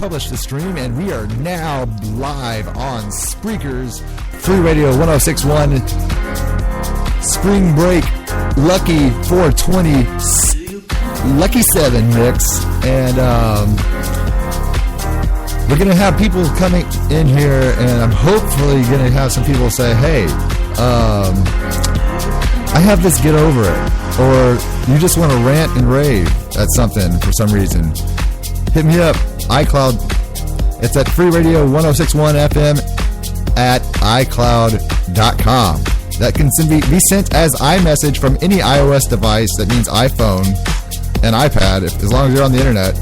publish the stream, and we are now live on Spreaker's FreeRadio 106.1 Spring Break Lucky 420 Lucky 7 mix. And we're going to have people coming in here, and I'm hopefully going to have some people say, hey, I have this, get over it. Or you just want to rant and rave at something for some reason. Hit me up, iCloud. It's at FreeRadio 106.1 FM at iCloud.com. That can be sent as iMessage from any iOS device. That means iPhone and iPad, as long as you're on the internet.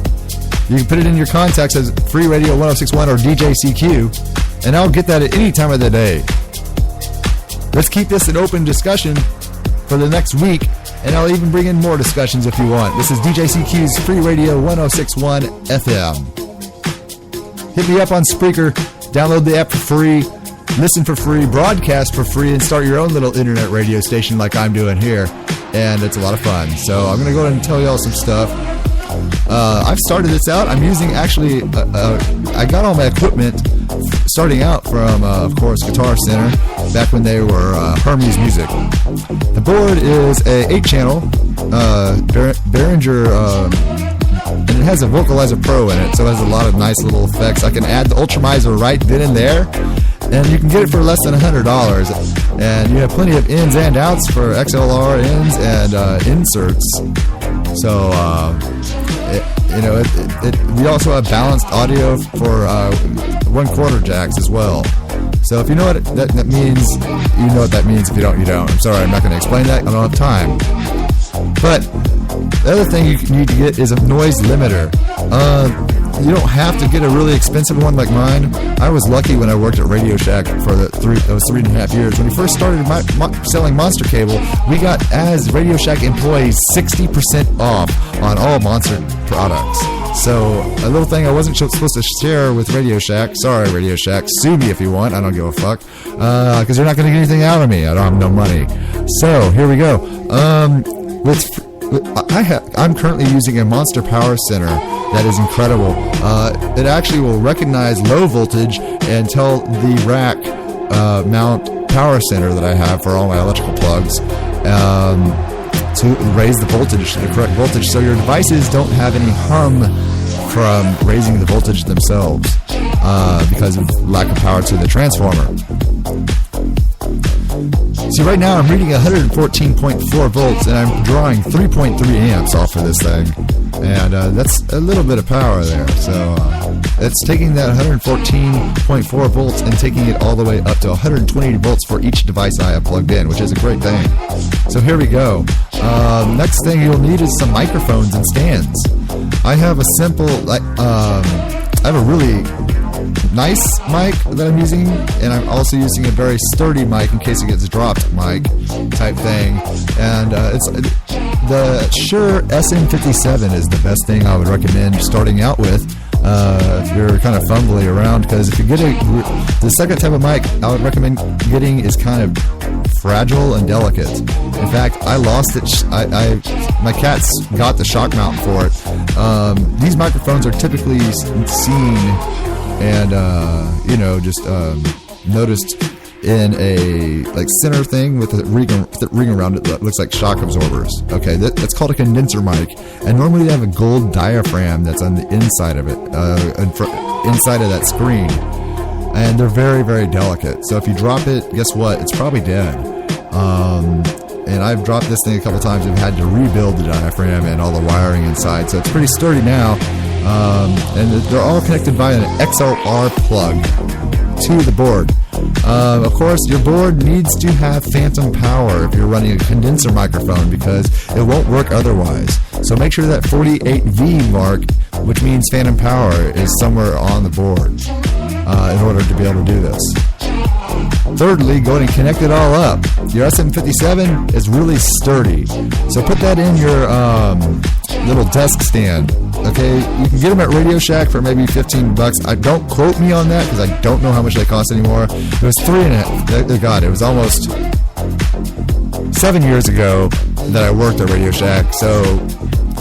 You can put it in your contacts as FreeRadio 106.1 or DJ CQ, and I'll get that at any time of the day. Let's keep this an open discussion for the next week, and I'll even bring in more discussions if you want. This is DJ CQ's FreeRadio 106.1 FM. Hit me up on Spreaker, download the app for free, listen for free, broadcast for free, and start your own little internet radio station like I'm doing here, and it's a lot of fun. So I'm going to go ahead and tell y'all some stuff. I've started this out. I'm using, actually, I got all my equipment starting out from, of course, Guitar Center, back when they were Hermes Music. The board is a 8-channel Behringer, and it has a Vocalizer Pro in it, so it has a lot of nice little effects. I can add the Ultramizer right then and there, and you can get it for less than $100. And you have plenty of ins and outs for XLR ins and inserts. So, we also have balanced audio for 1/4 jacks as well. So if you know what that means, you know what that means. If you don't, you don't. I'm sorry, I'm not going to explain that. I don't have time. But the other thing you need to get is a noise limiter. You don't have to get a really expensive one like mine. I was lucky when I worked at Radio Shack for those 3.5 years. When we first started selling Monster Cable, we got, as Radio Shack employees, 60% off on all Monster products. So a little thing I wasn't supposed to share with Radio Shack. Sorry, Radio Shack. Sue me if you want. I don't give a fuck. Because you're not going to get anything out of me. I don't have no money. So here we go. I'm currently using a Monster Power Center that is incredible. It actually will recognize low voltage and tell the rack mount power center that I have for all my electrical plugs to raise the voltage to the correct voltage, so your devices don't have any hum from raising the voltage themselves because of lack of power to the transformer. See, right now I'm reading 114.4 volts, and I'm drawing 3.3 amps off of this thing, and that's a little bit of power there. So it's taking that 114.4 volts and taking it all the way up to 120 volts for each device I have plugged in, which is a great thing. So here we go. Next thing you'll need is some microphones and stands. I have a simple, I have a really nice mic that I'm using, and I'm also using a very sturdy mic in case it gets dropped mic type thing, and it's the Shure SM57 is the best thing I would recommend starting out with if you're kind of fumbly around, because if you get the second type of mic I would recommend getting is kind of fragile and delicate. In fact, I lost it. My cats got the shock mount for it. These microphones are typically seen and just noticed in a center thing with a ring around it that looks like shock absorbers. Okay, that's called a condenser mic, and normally they have a gold diaphragm that's on the inside of it, inside of that screen, and they're very, very delicate. So if you drop it, guess what? It's probably dead. And I've dropped this thing a couple times and had to rebuild the diaphragm and all the wiring inside, so it's pretty sturdy now. And they're all connected by an XLR plug to the board. Of course, your board needs to have phantom power if you're running a condenser microphone, because it won't work otherwise. So make sure that 48V mark, which means phantom power, is somewhere on the board in order to be able to do this. Thirdly, go ahead and connect it all up. Your SM57 is really sturdy, so put that in your little desk stand. Okay, you can get them at Radio Shack for maybe $15. Don't quote me on that because I don't know how much they cost anymore. It was it was almost 7 years ago that I worked at Radio Shack, so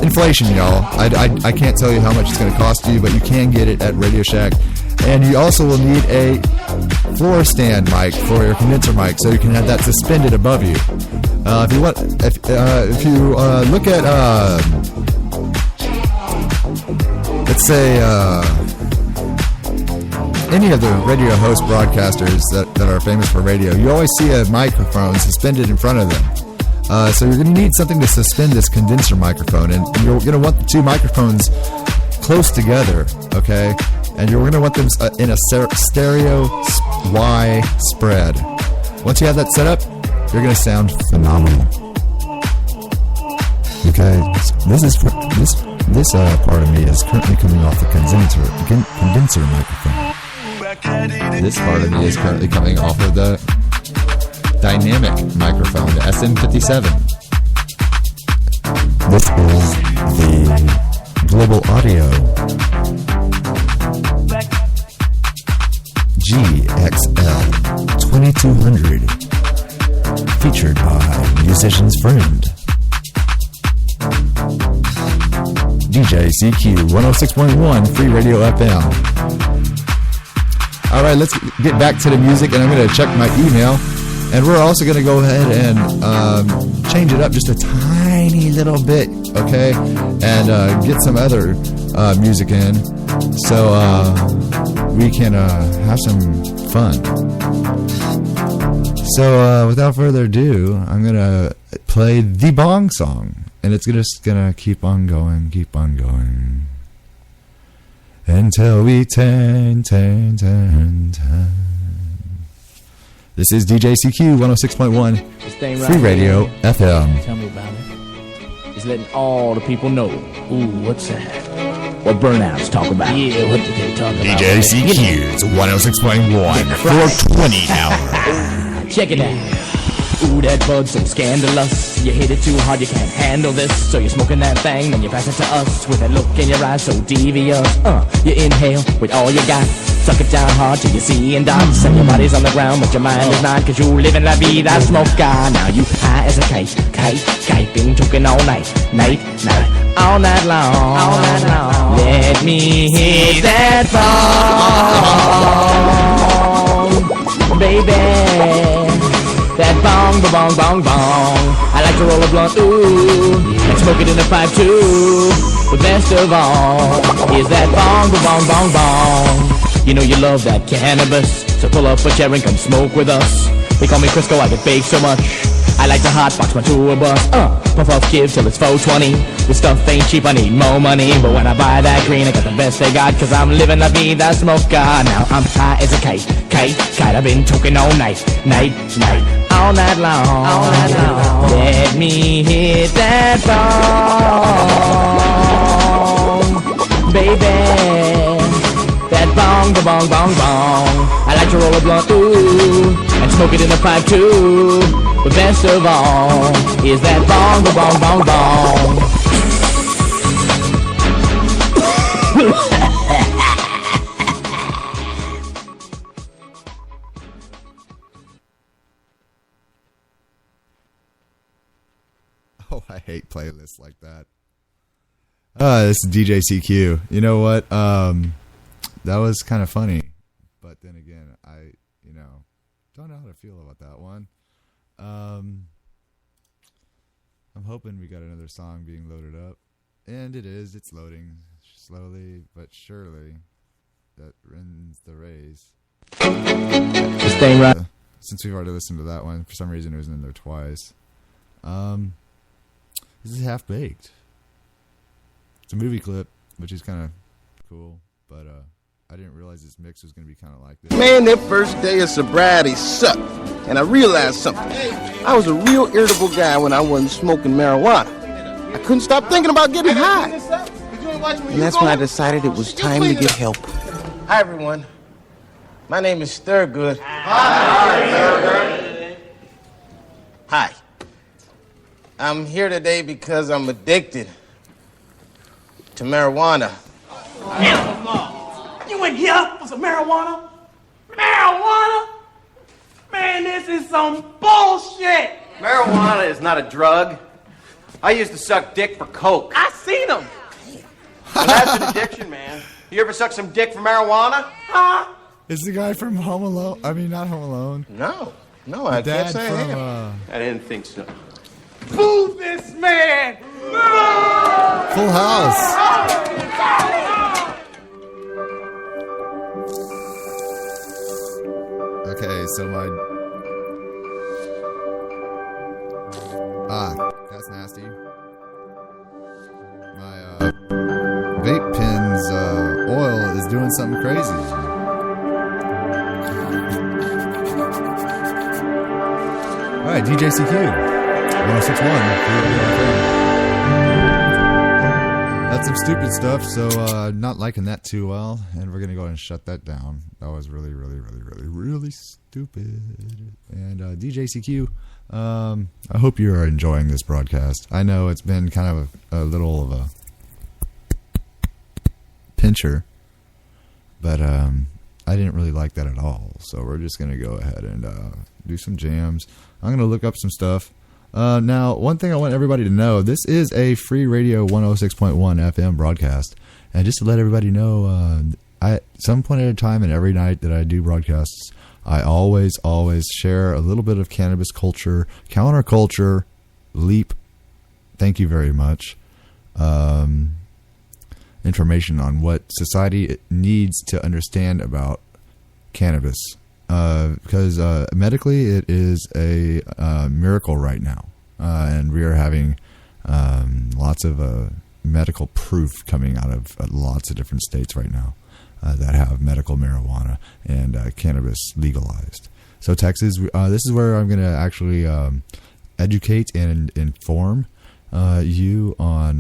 inflation, y'all. I can't tell you how much it's going to cost you, but you can get it at Radio Shack. And you also will need a floor stand mic for your condenser mic, so you can have that suspended above you. If you look at, let's say, any of the radio host broadcasters that are famous for radio, you always see a microphone suspended in front of them. So you're going to need something to suspend this condenser microphone, and you're going to want the two microphones close together, okay? And you're going to want them in a stereo Y spread. Once you have that set up, you're going to sound phenomenal. Okay, this part of me is currently coming off the condenser microphone. This part of me is currently coming off of the dynamic microphone, the SM57. This is the Global Audio GXL 2200, featured by Musician's Friend, DJ CQ 106.1 Free Radio FM. Alright, let's get back to the music, and I'm going to check my email. And we're also going to go ahead and change it up just a tiny little bit, okay? And get some other music in so we can have some fun. So without further ado, I'm going to play the Bong Song. And it's just going to keep on going. Until we turn. This is DJ CQ 106.1 Free Radio FM. Tell me about it. It's letting all the people know. Ooh, what's that? What burnouts talk about? Yeah, what did they talk about? DJ CQ's 106.1 420 hour. Check it out. Ooh, that bud's so scandalous. You hit it too hard, you can't handle this. So you're smoking that thing, then you pass it to us with that look in your eyes so devious. You inhale with all you got. Suck it down hard till you see in dots. And your body's on the ground, but your mind is not. Cause you live in la vida smoker. Now you high as a kite. Been talking all night, all night long. Let me hit that bong, baby. That bong. I like to roll a blunt, ooh, and smoke it in a pipe too. But best of all is that bong. You know you love that cannabis, so pull up a chair and come smoke with us. They call me Crisco, I get baked so much. I like to hotbox my tour bus. Puff give till it's 420. This stuff ain't cheap, I need more money. But when I buy that green, I got the best they got. Cause I'm living la vida smoker. Now I'm high as a kite. I've been talking all night, all night long. Let me hit that bong, baby. That bong. I like to roll a blunt, ooh, and smoke it in a pipe too. But best of all is that bong. Oh, I hate playlists like that. This is DJ CQ. You know what? That was kind of funny. But then again, I don't know how to feel about that one. I'm hoping we got another song being loaded up. And it is. It's loading slowly but surely. That ends the race. Staying right. Since we've already listened to that one, for some reason it was in there twice. This is Half Baked. It's a movie clip, which is kind of cool, but I didn't realize this mix was going to be kind of like this. Man, that first day of sobriety sucked, and I realized something. I was a real irritable guy when I wasn't smoking marijuana. I couldn't stop thinking about getting high. And that's when I decided it was time to get help. Hi, everyone. My name is Thurgood. Hi. I'm here today because I'm addicted to marijuana. You in here for some marijuana? Marijuana? Man, this is some bullshit. Marijuana is not a drug. I used to suck dick for coke. I seen him. Well, that's an addiction, man. You ever suck some dick for marijuana? Huh? Is the guy from Home Alone? I mean, not Home Alone. No, I Dad can't say I from, am. I didn't think so. Boo this man! Full House. Okay, so that's nasty. My vape pen's oil is doing something crazy. All right, DJ CQ 1061. That's some stupid stuff, so not liking that too well, and we're gonna go ahead and shut that down. That was really, really, really, really, really stupid. And DJ CQ, I hope you are enjoying this broadcast. I know it's been kind of a little of a pincher, but I didn't really like that at all. So we're just gonna go ahead and do some jams. I'm gonna look up some stuff. Now, one thing I want everybody to know, this is a FreeRadio 106.1 FM broadcast. And just to let everybody know, at some point at a time and every night that I do broadcasts, I always share a little bit of cannabis culture, counterculture, leap, thank you very much, information on what society needs to understand about cannabis. Because medically it is a miracle right now, and we are having lots of medical proof coming out of lots of different states right now that have medical marijuana and cannabis legalized. So Texas, this is where I'm going to actually educate and inform you on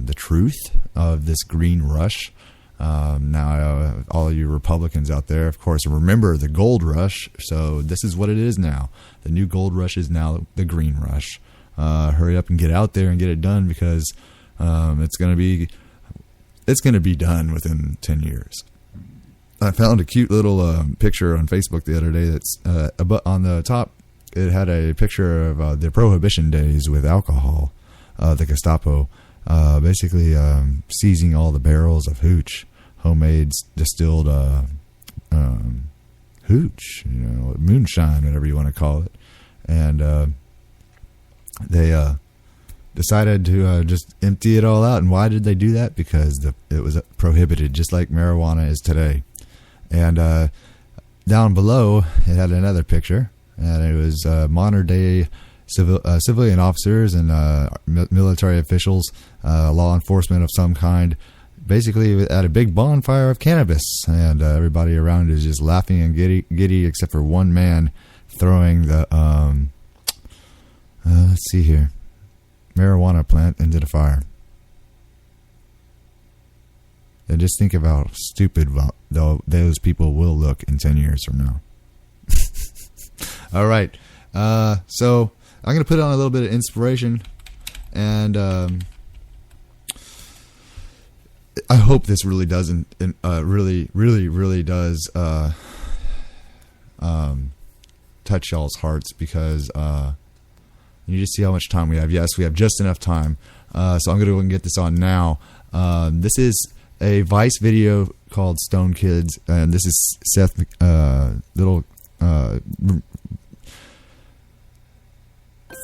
the truth of this green rush. Now, all of you Republicans out there, of course, remember the gold rush. So this is what it is now. The new gold rush is now the green rush. Hurry up and get out there and get it done, because it's going to be done within 10 years. I found a cute little picture on Facebook the other day that's on the top. It had a picture of the Prohibition days with alcohol, the Gestapo. Basically seizing all the barrels of hooch, homemade distilled hooch, moonshine, whatever you want to call it. And they decided to just empty it all out. And why did they do that? Because it was prohibited, just like marijuana is today. And down below, it had another picture, and it was modern day civilian officers and military officials, law enforcement of some kind, basically at a big bonfire of cannabis, and everybody around is just laughing and giddy, except for one man throwing the let's see here, marijuana plant into the fire. And just think of how stupid those people will look in 10 years from now. All right, so I'm going to put on a little bit of inspiration, and I hope this really doesn't, really does touch y'all's hearts, because you just see how much time we have. Yes, we have just enough time, so I'm going to go and get this on now. This is a Vice video called Stone Kids, and this is Seth, little...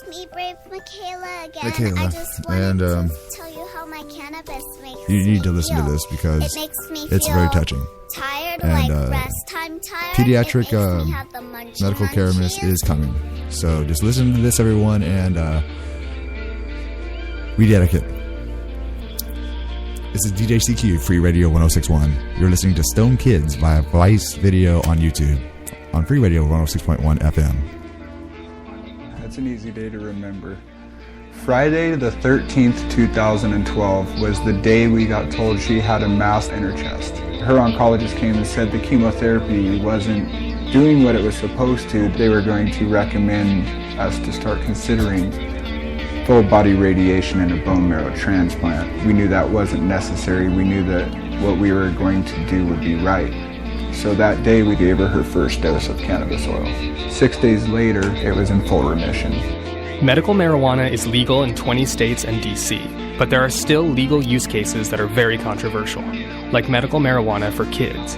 me, Brave Michaela, again. I just wanted to tell you how my cannabis makes me. You need to listen to this, because it makes me it's very touching. Tired, and like rest time tired. Pediatric medical cannabis is coming. So just listen to this, everyone, and read etiquette. This is DJ CQ, FreeRadio 1061. You're listening to Stone Kids via Vice Video on YouTube on FreeRadio 106.1 FM. It's an easy day to remember. Friday the 13th, 2012 was the day we got told she had a mass in her chest. Her oncologist came and said the chemotherapy wasn't doing what it was supposed to. They were going to recommend us to start considering full body radiation and a bone marrow transplant. We knew that wasn't necessary. We knew that what we were going to do would be right. So that day we gave her first dose of cannabis oil. 6 days later, it was in full remission. Medical marijuana is legal in 20 states and D.C., but there are still legal use cases that are very controversial, like medical marijuana for kids.